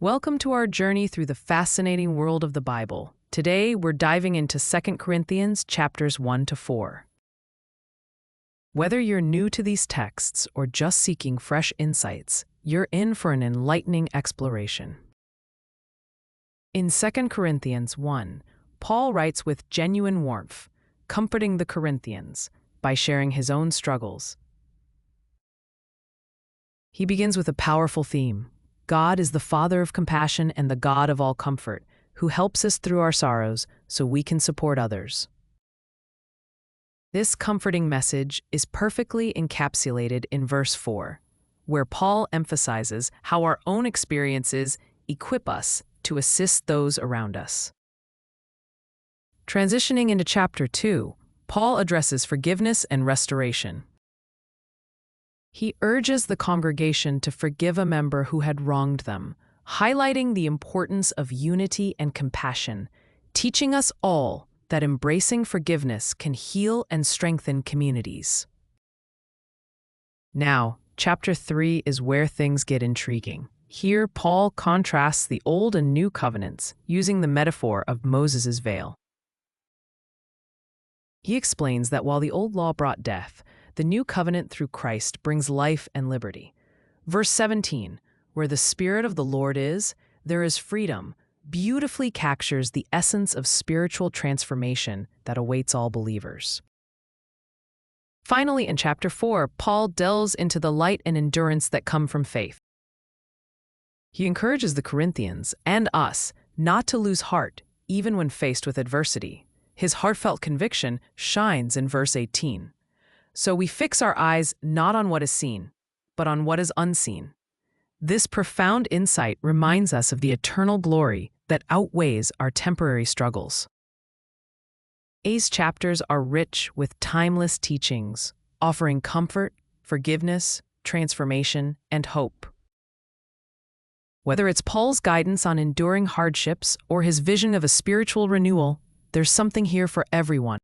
Welcome to our journey through the fascinating world of the Bible. Today, we're diving into 2 Corinthians chapters 1 to 4. Whether you're new to these texts or just seeking fresh insights, you're in for an enlightening exploration. In 2 Corinthians 1, Paul writes with genuine warmth, comforting the Corinthians by sharing his own struggles. He begins with a powerful theme. God is the Father of compassion and the God of all comfort, who helps us through our sorrows so we can support others. This comforting message is perfectly encapsulated in verse 4, where Paul emphasizes how our own experiences equip us to assist those around us. Transitioning into chapter 2, Paul addresses forgiveness and restoration. He urges the congregation to forgive a member who had wronged them, highlighting the importance of unity and compassion, teaching us all that embracing forgiveness can heal and strengthen communities. Now, chapter 3 is where things get intriguing. Here, Paul contrasts the Old and New Covenants, using the metaphor of Moses' veil. He explains that while the Old Law brought death, the New Covenant through Christ brings life and liberty. Verse 17, where the Spirit of the Lord is, there is freedom, beautifully captures the essence of spiritual transformation that awaits all believers. Finally, in chapter 4, Paul delves into the light and endurance that come from faith. He encourages the Corinthians and us not to lose heart, even when faced with adversity. His heartfelt conviction shines in verse 18. So we fix our eyes not on what is seen, but on what is unseen. This profound insight reminds us of the eternal glory that outweighs our temporary struggles. These chapters are rich with timeless teachings, offering comfort, forgiveness, transformation, and hope. Whether it's Paul's guidance on enduring hardships or his vision of a spiritual renewal, there's something here for everyone.